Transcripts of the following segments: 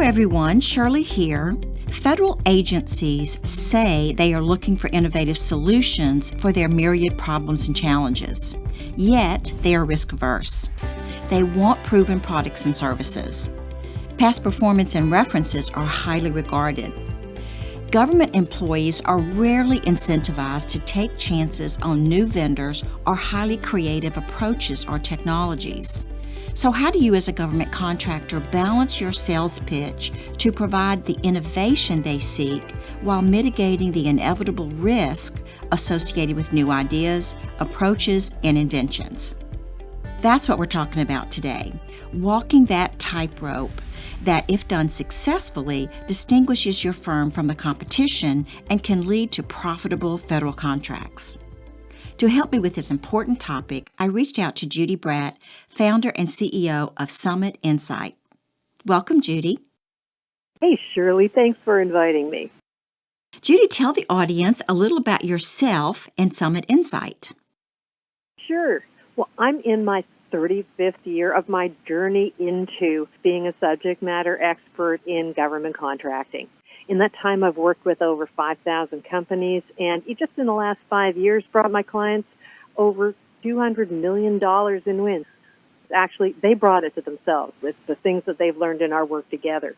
everyone, Shirley here. Federal agencies say they are looking for innovative solutions for their myriad problems and challenges. Yet, they are risk-averse. They want proven products and services. Past performance and references are highly regarded. Government employees are rarely incentivized to take chances on new vendors or highly creative approaches or technologies. So how do you as a government contractor balance your sales pitch to provide the innovation they seek while mitigating the inevitable risk associated with new ideas, approaches, and inventions? That's what we're talking about today, walking that tightrope that, if done successfully, distinguishes your firm from the competition and can lead to profitable federal contracts. To help me with this important topic, I reached out to Judy Bratt, founder and CEO of Summit Insight. Welcome, Judy. Hey, Shirley. Thanks for inviting me. Judy, tell the audience a little about yourself and Summit Insight. Sure. Well, I'm in my 35th year of my journey into being a subject matter expert in government contracting. In that time, I've worked with over 5,000 companies, and just in the last 5 years, brought my clients over $200 million in wins. Actually, they brought it to themselves with the things that they've learned in our work together.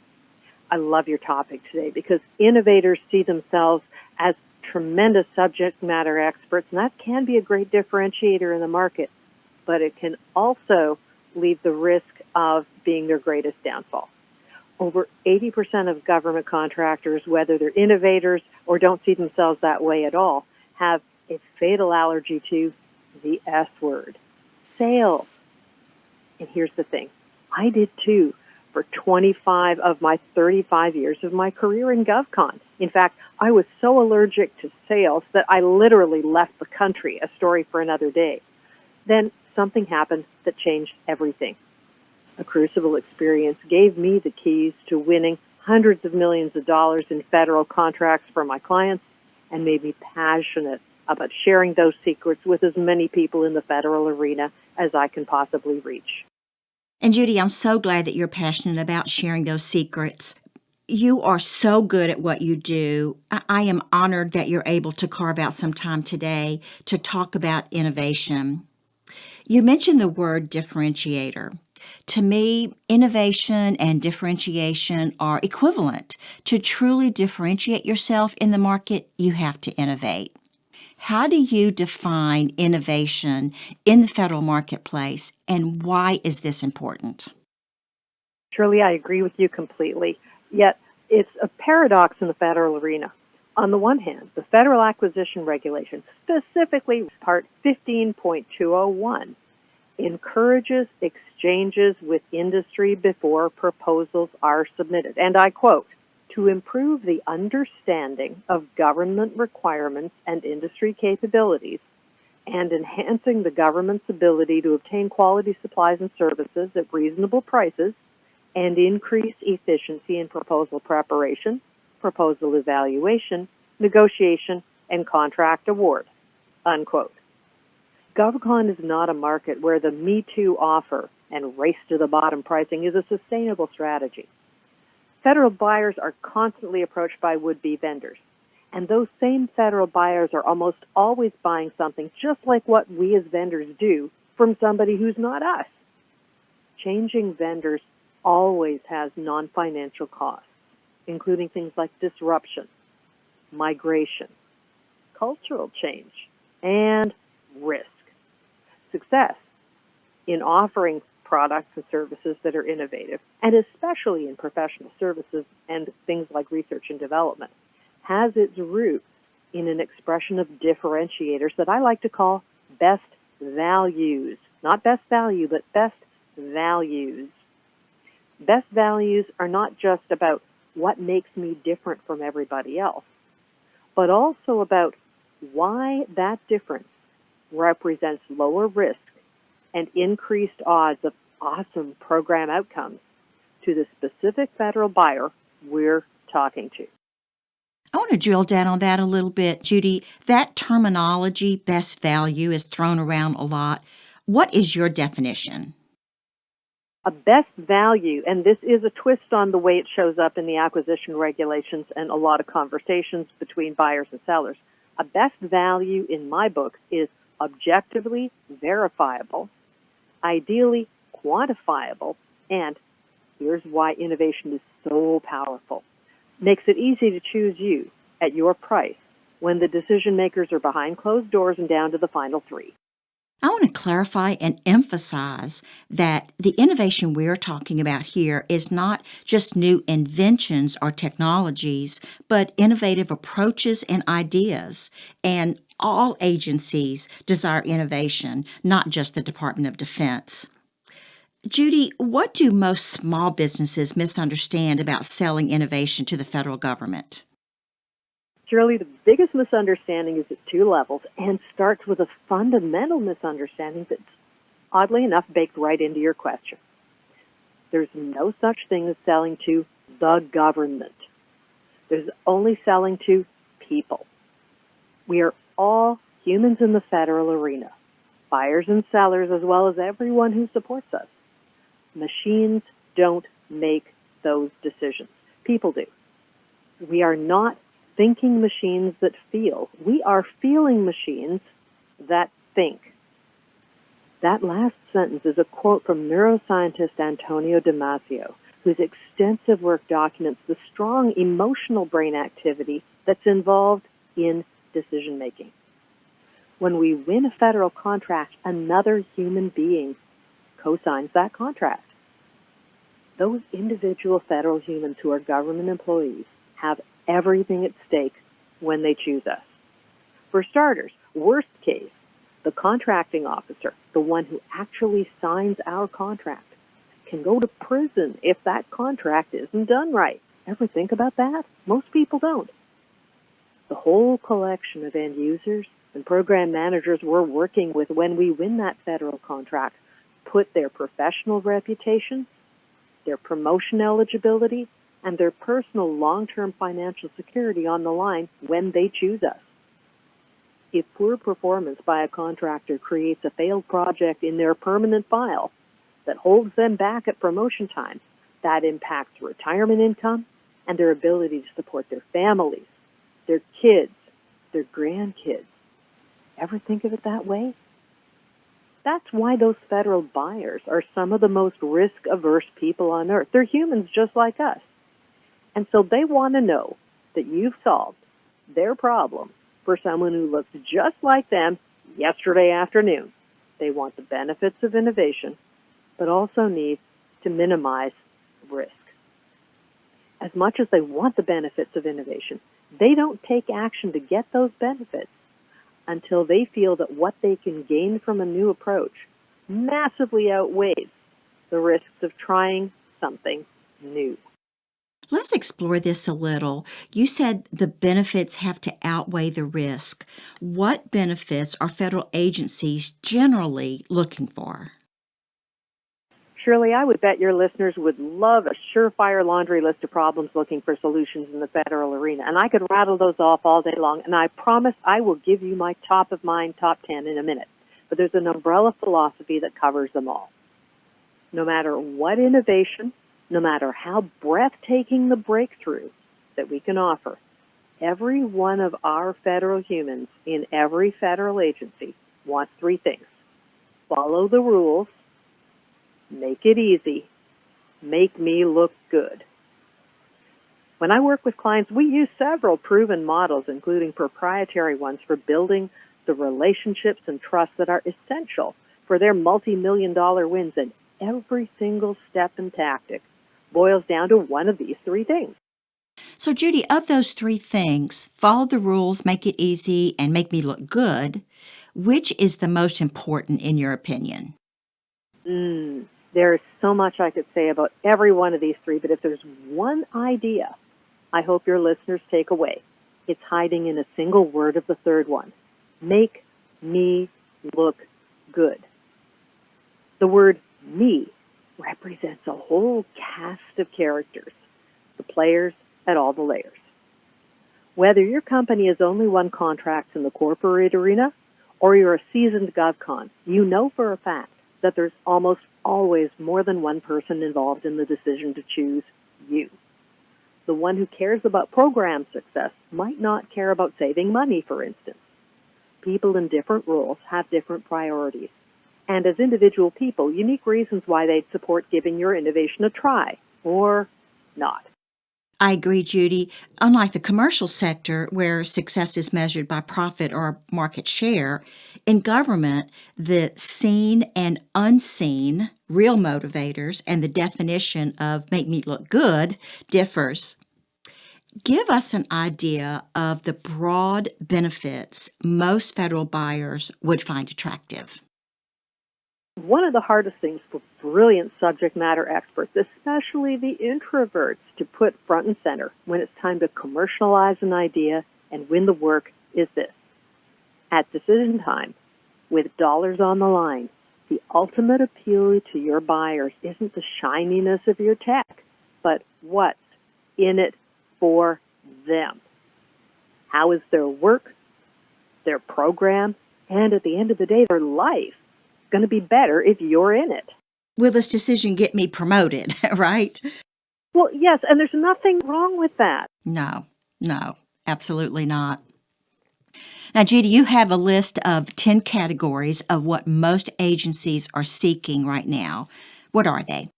I love your topic today because innovators see themselves as tremendous subject matter experts, and that can be a great differentiator in the market, but it can also leave the risk of being their greatest downfall. Over 80% of government contractors, whether they're innovators or don't see themselves that way at all, have a fatal allergy to the S word, sales. And here's the thing, I did too for 25 of my 35 years of my career in GovCon. In fact, I was so allergic to sales that I literally left the country, a story for another day. Then something happened that changed everything. A crucible experience gave me the keys to winning hundreds of millions of dollars in federal contracts for my clients and made me passionate about sharing those secrets with as many people in the federal arena as I can possibly reach. And Judy, I'm so glad that you're passionate about sharing those secrets. You are so good at what you do. I am honored that you're able to carve out some time today to talk about innovation. You mentioned the word differentiator. To me, innovation and differentiation are equivalent. To truly differentiate yourself in the market, you have to innovate. How do you define innovation in the federal marketplace, and why is this important? Shirley, I agree with you completely. Yet, it's a paradox in the federal arena. On the one hand, the Federal Acquisition Regulation, specifically Part 15.201, encourages exchanges with industry before proposals are submitted. And I quote, to improve the understanding of government requirements and industry capabilities and enhancing the government's ability to obtain quality supplies and services at reasonable prices and increase efficiency in proposal preparation, proposal evaluation, negotiation, and contract award, unquote. GovCon is not a market where the Me Too offer and race to the bottom pricing is a sustainable strategy. Federal buyers are constantly approached by would-be vendors, and those same federal buyers are almost always buying something just like what we as vendors do from somebody who's not us. Changing vendors always has non-financial costs, including things like disruption, migration, cultural change, and risk. Success in offering products and services that are innovative, and especially in professional services and things like research and development, has its roots in an expression of differentiators that I like to call best values. Not best value, but best values. Best values are not just about what makes me different from everybody else, but also about why that difference represents lower risk and increased odds of awesome program outcomes to the specific federal buyer we're talking to. I want to drill down on that a little bit, Judy. That terminology, best value, is thrown around a lot. What is your definition? A best value, and this is a twist on the way it shows up in the acquisition regulations and a lot of conversations between buyers and sellers. A best value in my book is objectively verifiable, ideally quantifiable, and here's why innovation is so powerful. Makes it easy to choose you at your price when the decision makers are behind closed doors and down to the final three. I want to clarify and emphasize that the innovation we're talking about here is not just new inventions or technologies, but innovative approaches and ideas. And all agencies desire innovation, not just the Department of Defense. Judy, what do most small businesses misunderstand about selling innovation to the federal government? Shirley, the biggest misunderstanding is at two levels and starts with a fundamental misunderstanding that's, oddly enough, baked right into your question. There's no such thing as selling to the government. There's only selling to people. We are all humans in the federal arena, buyers and sellers, as well as everyone who supports us. Machines don't make those decisions. People do. We are not thinking machines that feel. We are feeling machines that think. That last sentence is a quote from neuroscientist Antonio Damasio, whose extensive work documents the strong emotional brain activity that's involved in decision making. When we win a federal contract, another human being co-signs that contract. Those individual federal humans who are government employees have everything at stake when they choose us. For starters, worst case, the contracting officer, the one who actually signs our contract, can go to prison if that contract isn't done right. Ever think about that? Most people don't. The whole collection of end users and program managers we're working with when we win that federal contract put their professional reputation, their promotion eligibility, and their personal long-term financial security on the line when they choose us. If poor performance by a contractor creates a failed project in their permanent file that holds them back at promotion time, that impacts retirement income and their ability to support their families, their kids, their grandkids. Ever think of it that way? That's why those federal buyers are some of the most risk-averse people on earth. They're humans just like us. And so they want to know that you've solved their problem for someone who looks just like them yesterday afternoon. They want the benefits of innovation, but also need to minimize risk. As much as they want the benefits of innovation, they don't take action to get those benefits until they feel that what they can gain from a new approach massively outweighs the risks of trying something new. Let's explore this a little. You said the benefits have to outweigh the risk. What benefits are federal agencies generally looking for? Shirley, I would bet your listeners would love a surefire laundry list of problems looking for solutions in the federal arena. And I could rattle those off all day long, and I promise I will give you my top of mind top 10 in a minute. But there's an umbrella philosophy that covers them all. No matter what innovation, no matter how breathtaking the breakthrough that we can offer, every one of our federal humans in every federal agency wants three things: follow the rules, make it easy, make me look good. When I work with clients, we use several proven models, including proprietary ones, for building the relationships and trust that are essential for their multi-million-dollar wins. And every single step and tactic boils down to one of these three things. So, Judy, of those three things, follow the rules, make it easy, and make me look good, which is the most important in your opinion? There's so much I could say about every one of these three, but if there's one idea I hope your listeners take away, it's hiding in a single word of the third one: make me look good. The word me represents a whole cast of characters, the players at all the layers. Whether your company has only won contracts in the corporate arena or you're a seasoned GovCon, you know for a fact that there's almost always more than one person involved in the decision to choose you. The one who cares about program success might not care about saving money, for instance. People in different roles have different priorities, and as individual people, unique reasons why they'd support giving your innovation a try, or not. I agree, Judy. Unlike the commercial sector, where success is measured by profit or market share, in government, the seen and unseen real motivators and the definition of make me look good differs. Give us an idea of the broad benefits most federal buyers would find attractive. One of the hardest things for brilliant subject matter experts, especially the introverts, to put front and center when it's time to commercialize an idea and win the work is this. At decision time, with dollars on the line, the ultimate appeal to your buyers isn't the shininess of your tech, but what's in it for them. How is their work, their program, and at the end of the day, their life going to be better if you're in it? Will this decision get me promoted, right? Well, yes, and there's nothing wrong with that. No, absolutely not. Now, Judy, you have a list of 10 categories of what most agencies are seeking right now. What are they?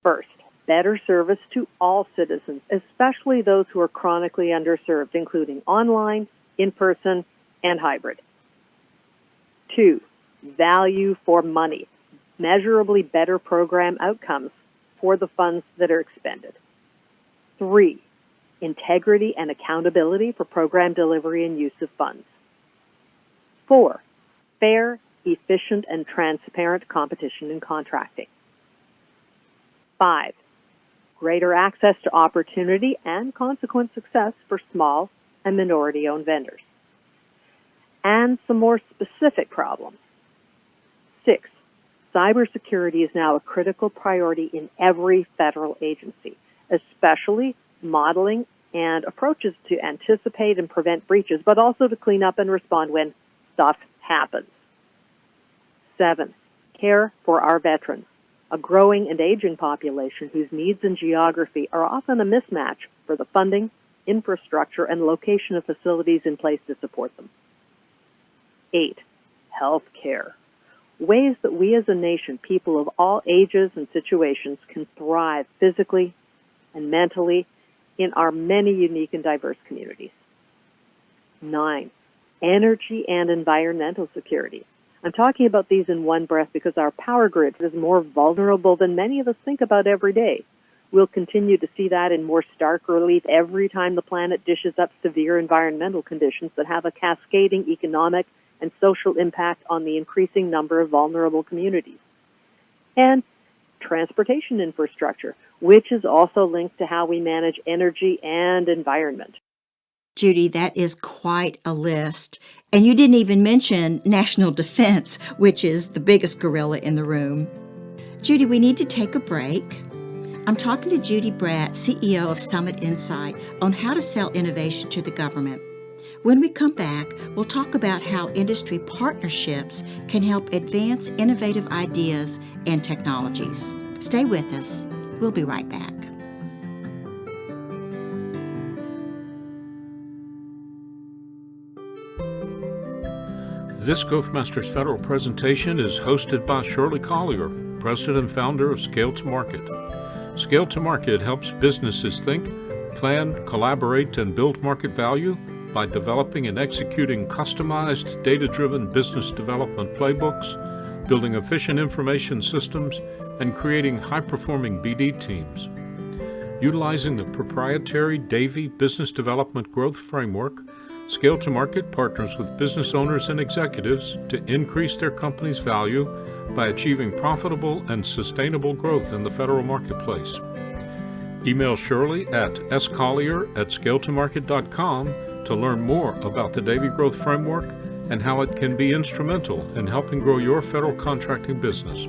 First, better service to all citizens, especially those who are chronically underserved, including online, in-person, and hybrid. 2, value for money, measurably better program outcomes for the funds that are expended. 3, integrity and accountability for program delivery and use of funds. 4, fair, efficient, and transparent competition in contracting. 5, greater access to opportunity and consequent success for small and minority-owned vendors. And some more specific problems. 6, cybersecurity is now a critical priority in every federal agency, especially modeling and approaches to anticipate and prevent breaches, but also to clean up and respond when stuff happens. 7, care for our veterans, a growing and aging population whose needs and geography are often a mismatch for the funding, infrastructure, and location of facilities in place to support them. 8, health care, ways that we as a nation, people of all ages and situations, can thrive physically and mentally in our many unique and diverse communities. 9, energy and environmental security. I'm talking about these in one breath because our power grid is more vulnerable than many of us think about every day. We'll continue to see that in more stark relief every time the planet dishes up severe environmental conditions that have a cascading economic and social impact on the increasing number of vulnerable communities. And transportation infrastructure, which is also linked to how we manage energy and environment. Judy, that is quite a list. And you didn't even mention national defense, which is the biggest gorilla in the room. Judy, we need to take a break. I'm talking to Judy Bratt, CEO of Summit Insight, on how to sell innovation to the government. When we come back, we'll talk about how industry partnerships can help advance innovative ideas and technologies. Stay with us. We'll be right back. This Growthmasters Federal presentation is hosted by Shirley Collier, President and founder of Scale to Market. Scale to Market helps businesses think, plan, collaborate, and build market value by developing and executing customized, data-driven business development playbooks, building efficient information systems, and creating high-performing BD teams. Utilizing the proprietary Davy Business Development Growth Framework, Scale to Market partners with business owners and executives to increase their company's value by achieving profitable and sustainable growth in the federal marketplace. Email Shirley at scollier@scaletomarket.com to learn more about the Davy Growth Framework and how it can be instrumental in helping grow your federal contracting business.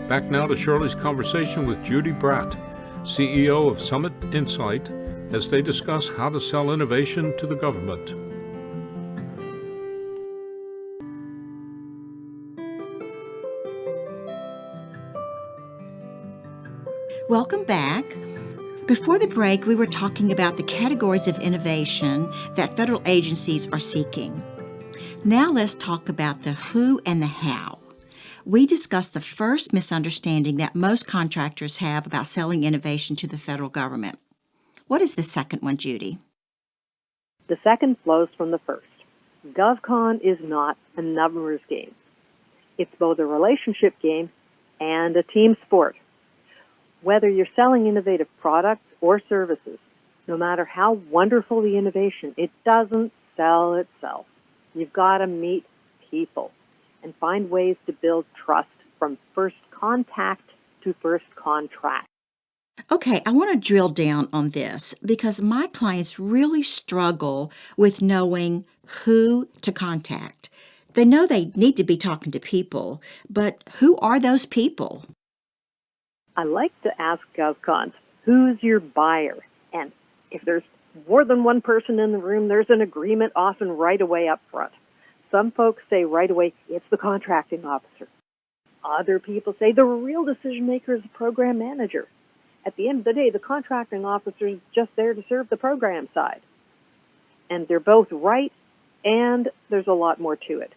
Back now to Shirley's conversation with Judy Bratt, CEO of Summit Insight, as they discuss how to sell innovation to the government. Welcome back. Before the break, we were talking about the categories of innovation that federal agencies are seeking. Now let's talk about the who and the how. We discussed the first misunderstanding that most contractors have about selling innovation to the federal government. What is the second one, Judy? The second flows from the first. GovCon is not a numbers game. It's both a relationship game and a team sport. Whether you're selling innovative products or services, no matter how wonderful the innovation, it doesn't sell itself. You've got to meet people and find ways to build trust from first contact to first contract. Okay, I want to drill down on this because my clients really struggle with knowing who to contact. They know they need to be talking to people, but who are those people? I like to ask GovCons, who's your buyer? And if there's more than one person in the room, there's an agreement often right away up front. Some folks say right away, it's the contracting officer. Other people say the real decision maker is the program manager. At the end of the day, the contracting officer is just there to serve the program side. And they're both right, and there's a lot more to it.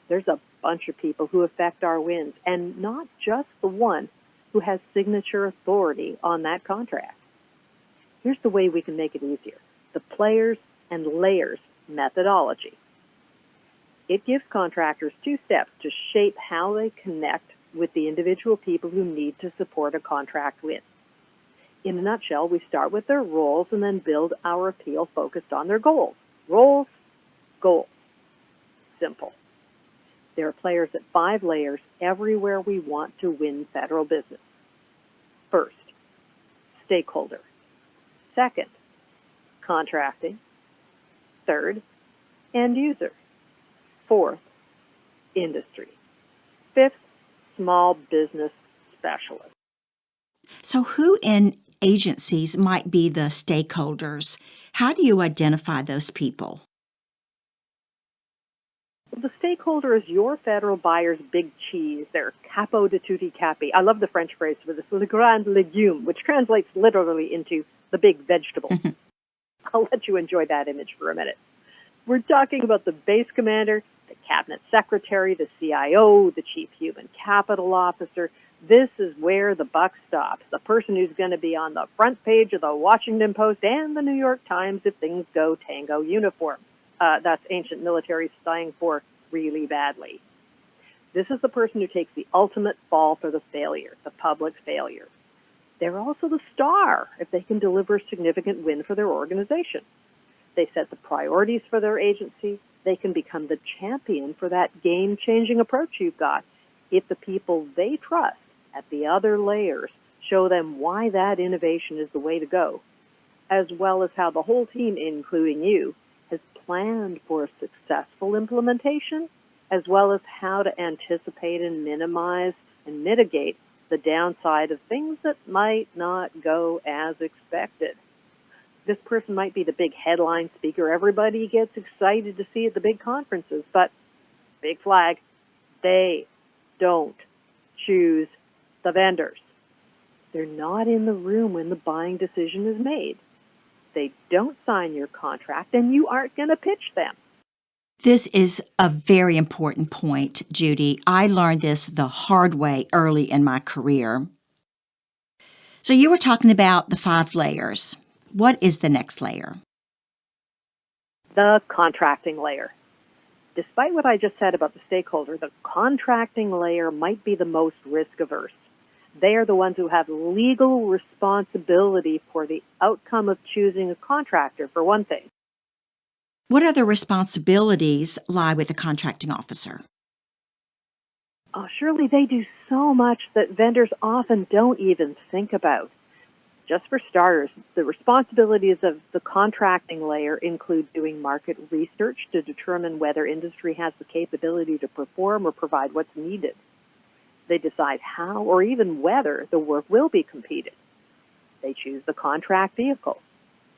There's a bunch of people who affect our wins, and not just the one who has signature authority on that contract. Here's the way we can make it easier. The players and layers methodology. It gives contractors 2 steps to shape how they connect with the individual people who need to support a contract win. In a nutshell, we start with their roles and then build our appeal focused on their goals. Roles, goals. Simple. There are players at 5 layers everywhere we want to win federal business. First, stakeholder. Second, contracting. Third, end user. Fourth, industry. Fifth, small business specialist. So, who in agencies might be the stakeholders? How do you identify those people? The stakeholder is your federal buyer's big cheese, their capo di tutti capi. I love the French phrase for this, le grand légume, which translates literally into the big vegetable. I'll let you enjoy that image for a minute. We're talking about the base commander, the cabinet secretary, the CIO, the chief human capital officer. This is where the buck stops, the person who's going to be on the front page of the Washington Post and the New York Times if things go tango uniform. That's ancient military slang for really badly. This is the person who takes the ultimate fall for the failure, the public failure. They're also the star if they can deliver a significant win for their organization. They set the priorities for their agency. They can become the champion for that game-changing approach you've got if the people they trust at the other layers show them why that innovation is the way to go, as well as how the whole team, including you, has planned for a successful implementation, as well as how to anticipate and minimize and mitigate the downside of things that might not go as expected. This person might be the big headline speaker everybody gets excited to see at the big conferences, but big flag, they don't choose the vendors. They're not in the room when the buying decision is made. They don't sign your contract, and you aren't going to pitch them. This is a very important point, Judy. I learned this the hard way early in my career. So you were talking about the 5 layers. What is the next layer? The contracting layer. Despite what I just said about the stakeholder, the contracting layer might be the most risk-averse. They are the ones who have legal responsibility for the outcome of choosing a contractor, for one thing. What other responsibilities lie with the contracting officer? Surely they do so much that vendors often don't even think about. Just for starters, the responsibilities of the contracting layer include doing market research to determine whether industry has the capability to perform or provide what's needed. They decide how or even whether the work will be competed. They choose the contract vehicle,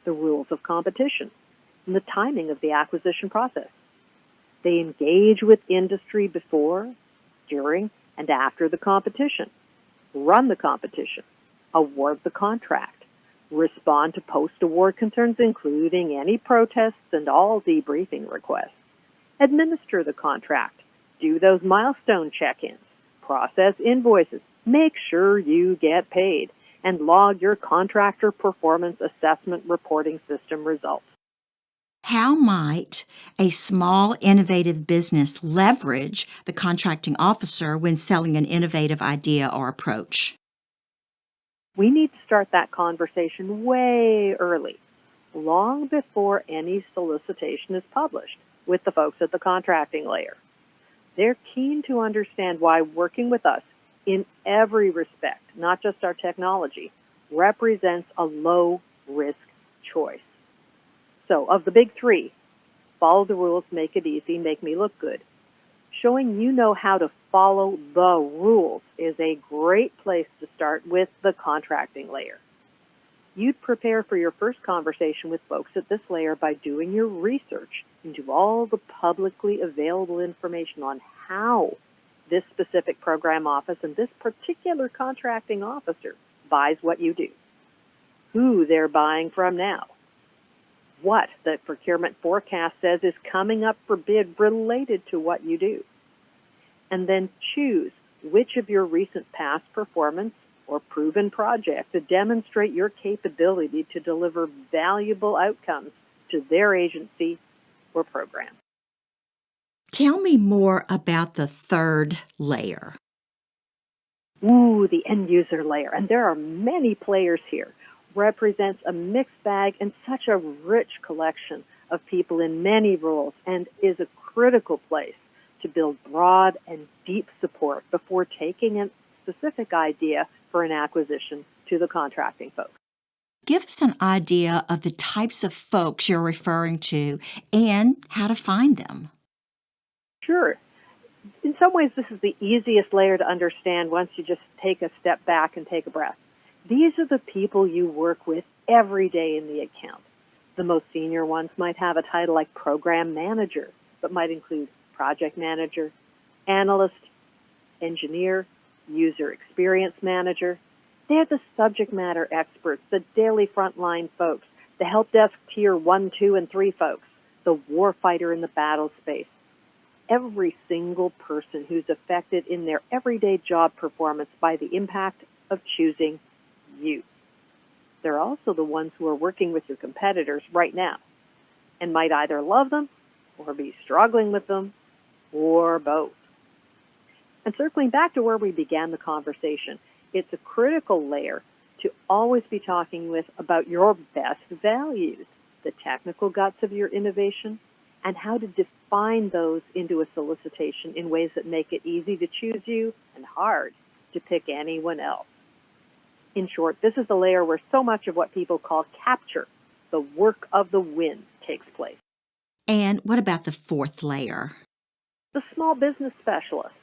the rules of competition, and the timing of the acquisition process. They engage with industry before, during, and after the competition, run the competition, Award the contract. Respond to post-award concerns, including any protests and all debriefing requests. Administer the contract. Do those milestone check-ins. Process invoices. Make sure you get paid. And log your contractor performance assessment reporting system results. How might a small, innovative business leverage the contracting officer when selling an innovative idea or approach? We need to start that conversation way early, long before any solicitation is published, with the folks at the contracting layer. They're keen to understand why working with us in every respect, not just our technology, represents a low-risk choice. So, of the big three, follow the rules, make it easy, make me look good. Showing you know how to follow the rules is a great place to start with the contracting layer. You'd prepare for your first conversation with folks at this layer by doing your research into all the publicly available information on how this specific program office and this particular contracting officer buys what you do, who they're buying from now, what the procurement forecast says is coming up for bid related to what you do, and then choose which of your recent past performance or proven projects to demonstrate your capability to deliver valuable outcomes to their agency or program. Tell me more about the third layer. The end user layer, and there are many players here, represents a mixed bag and such a rich collection of people in many roles, and is a critical place to build broad and deep support before taking a specific idea for an acquisition to the contracting folks. Give us an idea of the types of folks you're referring to and how to find them. Sure. In some ways, this is the easiest layer to understand once you just take a step back and take a breath. These are the people you work with every day in the account. The most senior ones might have a title like program manager, but might include project manager, analyst, engineer, user experience manager. They're the subject matter experts, the daily frontline folks, the help desk tier 1, 2, and 3 folks, the warfighter in the battle space. Every single person who's affected in their everyday job performance by the impact of choosing you. They're also the ones who are working with your competitors right now and might either love them or be struggling with them or both. And circling back to where we began the conversation, it's a critical layer to always be talking with about your best values, the technical guts of your innovation, and how to define those into a solicitation in ways that make it easy to choose you and hard to pick anyone else. In short, this is the layer where so much of what people call capture, the work of the win, takes place. And what about the fourth layer? The small business specialist.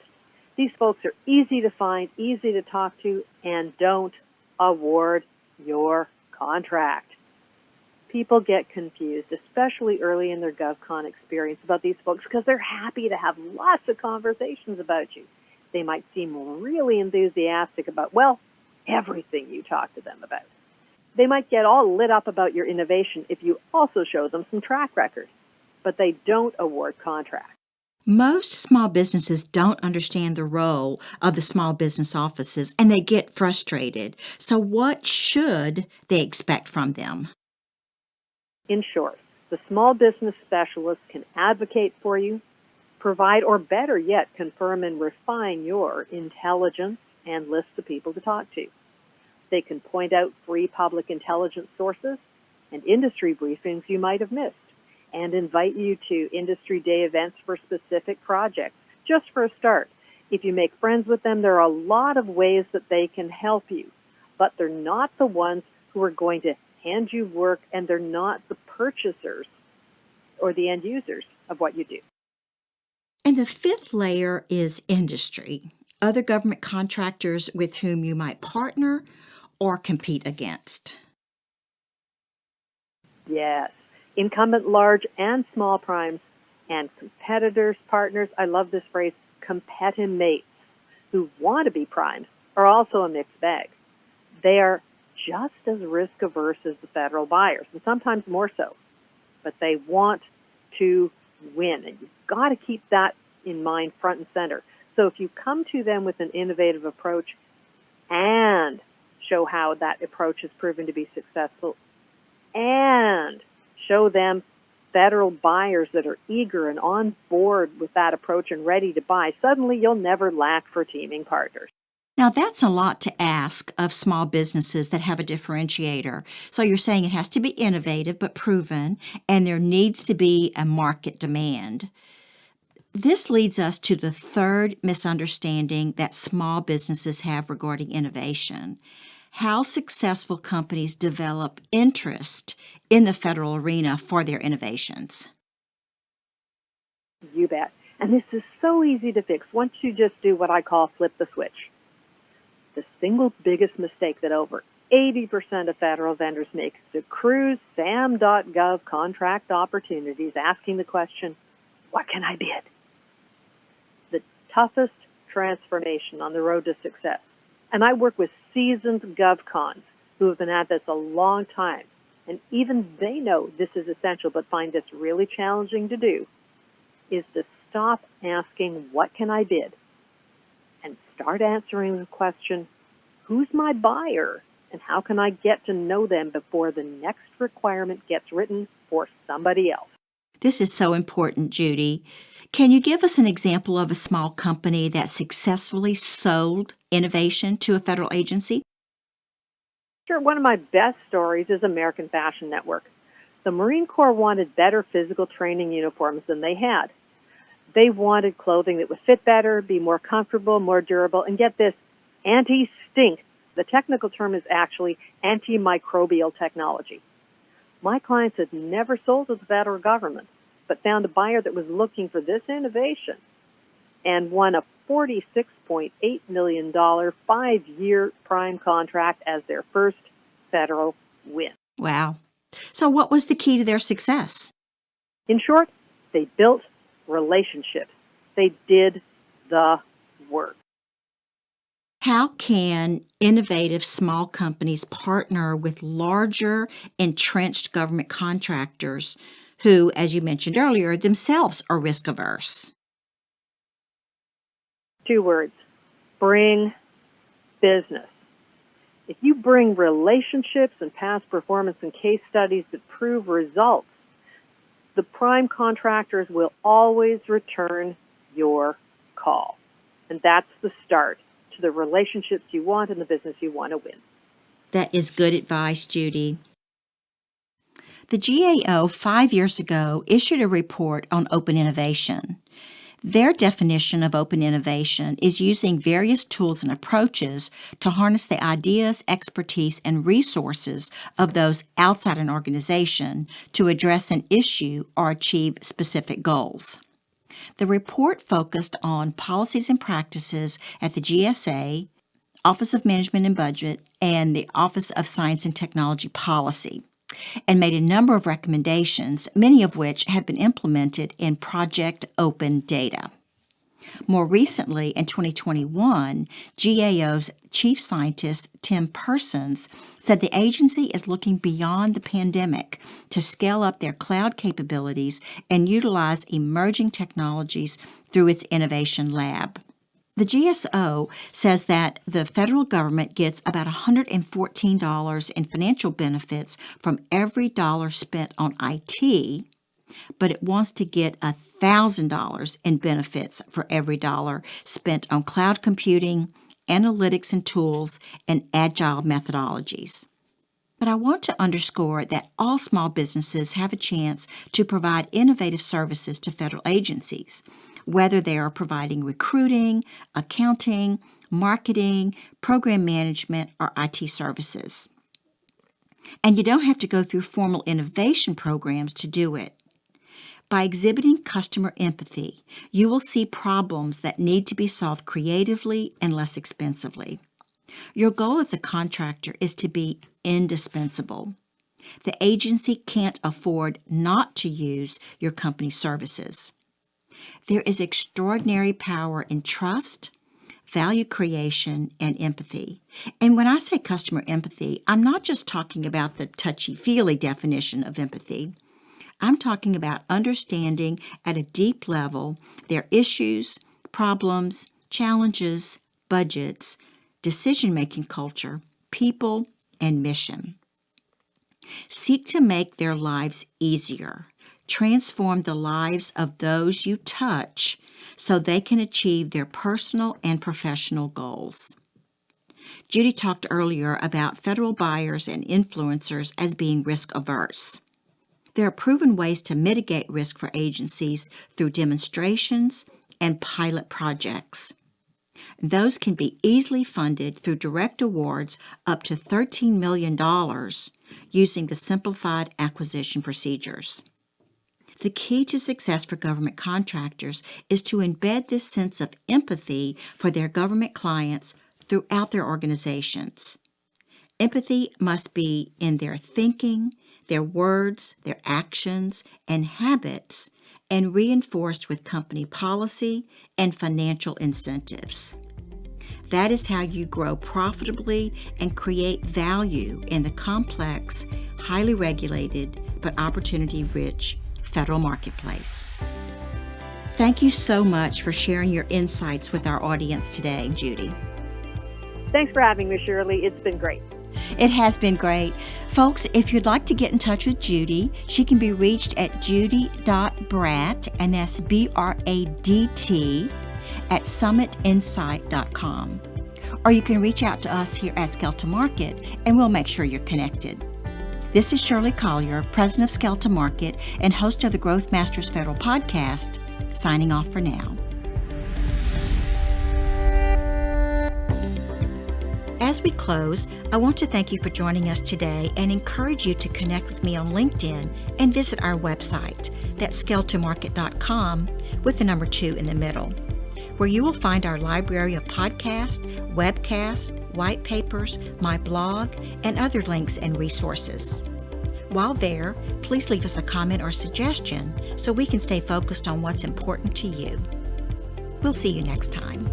These folks are easy to find, easy to talk to, and don't award your contract. People get confused, especially early in their GovCon experience, about these folks because they're happy to have lots of conversations about you. They might seem really enthusiastic about, well, everything you talk to them about. They might get all lit up about your innovation if you also show them some track record, but they don't award contracts. Most small businesses don't understand the role of the small business offices, and they get frustrated. So what should they expect from them? In short, the small business specialist can advocate for you, provide, or better yet, confirm and refine your intelligence and list the people to talk to. They can point out free public intelligence sources and industry briefings you might have missed, and invite you to industry day events for specific projects, just for a start. If you make friends with them, there are a lot of ways that they can help you, but they're not the ones who are going to hand you work, and they're not the purchasers or the end users of what you do. And the fifth layer is industry, other government contractors with whom you might partner or compete against. Yes, incumbent large and small primes and competitors, partners, I love this phrase, competimates, who want to be primes, are also a mixed bag. They are just as risk averse as the federal buyers, and sometimes more so. But they want to win, and you've got to keep that in mind front and center. So if you come to them with an innovative approach and show how that approach has proven to be successful, and show them federal buyers that are eager and on board with that approach and ready to buy, suddenly you'll never lack for teaming partners. Now, that's a lot to ask of small businesses that have a differentiator. So you're saying it has to be innovative but proven, and there needs to be a market demand. This leads us to the third misunderstanding that small businesses have regarding innovation: how successful companies develop interest in the federal arena for their innovations. You bet. And this is so easy to fix once you just do what I call flip the switch. The single biggest mistake that over 80% of federal vendors make is to cruise SAM.gov contract opportunities asking the question, what can I bid? The toughest transformation on the road to success. And I work with seasoned GovCons who have been at this a long time. And even they know this is essential, but find this really challenging to do, is to stop asking, what can I bid? And start answering the question, who's my buyer? And how can I get to know them before the next requirement gets written for somebody else? This is so important, Judy. Can you give us an example of a small company that successfully sold innovation to a federal agency? Sure, one of my best stories is American Fashion Network. The Marine Corps wanted better physical training uniforms than they had. They wanted clothing that would fit better, be more comfortable, more durable, and get this, anti-stink. The technical term is actually antimicrobial technology. My clients had never sold to the federal government, but found a buyer that was looking for this innovation and won a $46.8 million 5-year prime contract as their first federal win. Wow. So what was the key to their success? In short, they built relationships. They did the work. How can innovative small companies partner with larger, entrenched government contractors who, as you mentioned earlier, themselves are risk averse? 2 words: bring business. If you bring relationships and past performance and case studies that prove results, the prime contractors will always return your call. And that's the start to the relationships you want and the business you want to win. That is good advice, Judy. The GAO 5 years ago issued a report on open innovation. Their definition of open innovation is using various tools and approaches to harness the ideas, expertise, and resources of those outside an organization to address an issue or achieve specific goals. The report focused on policies and practices at the GSA, Office of Management and Budget, and the Office of Science and Technology Policy, and made a number of recommendations, many of which have been implemented in Project Open Data. More recently, in 2021, GAO's Chief Scientist Tim Persons said the agency is looking beyond the pandemic to scale up their cloud capabilities and utilize emerging technologies through its innovation lab. The GSO says that the federal government gets about $114 in financial benefits from every dollar spent on IT, but it wants to get $1,000 in benefits for every dollar spent on cloud computing, analytics and tools, and agile methodologies. But I want to underscore that all small businesses have a chance to provide innovative services to federal agencies, whether they are providing recruiting, accounting, marketing, program management, or IT services. And you don't have to go through formal innovation programs to do it. By exhibiting customer empathy, you will see problems that need to be solved creatively and less expensively. Your goal as a contractor is to be indispensable. The agency can't afford not to use your company's services. There is extraordinary power in trust, value creation, and empathy. And when I say customer empathy, I'm not just talking about the touchy-feely definition of empathy. I'm talking about understanding at a deep level their issues, problems, challenges, budgets, decision-making culture, people, and mission. Seek to make their lives easier. Transform the lives of those you touch so they can achieve their personal and professional goals. Judy talked earlier about federal buyers and influencers as being risk-averse. There are proven ways to mitigate risk for agencies through demonstrations and pilot projects. Those can be easily funded through direct awards up to $13 million using the simplified acquisition procedures. The key to success for government contractors is to embed this sense of empathy for their government clients throughout their organizations. Empathy must be in their thinking, their words, their actions, and habits, and reinforced with company policy and financial incentives. That is how you grow profitably and create value in the complex, highly regulated, but opportunity-rich federal marketplace. Thank you so much for sharing your insights with our audience today, Judy. Thanks for having me, Shirley. It's been great. It has been great. Folks, if you'd like to get in touch with Judy, she can be reached at judy.bradt, and that's BRADT, at summitinsight.com. Or you can reach out to us here at Skelton Market, and we'll make sure you're connected. This is Shirley Collier, president of Skelton Market and host of the Growth Masters Federal Podcast, signing off for now. As we close, I want to thank you for joining us today and encourage you to connect with me on LinkedIn and visit our website, that's skeltonmarket.com with the number 2 in the middle, where you will find our library of podcasts, webcasts, white papers, my blog, and other links and resources. While there, please leave us a comment or suggestion so we can stay focused on what's important to you. We'll see you next time.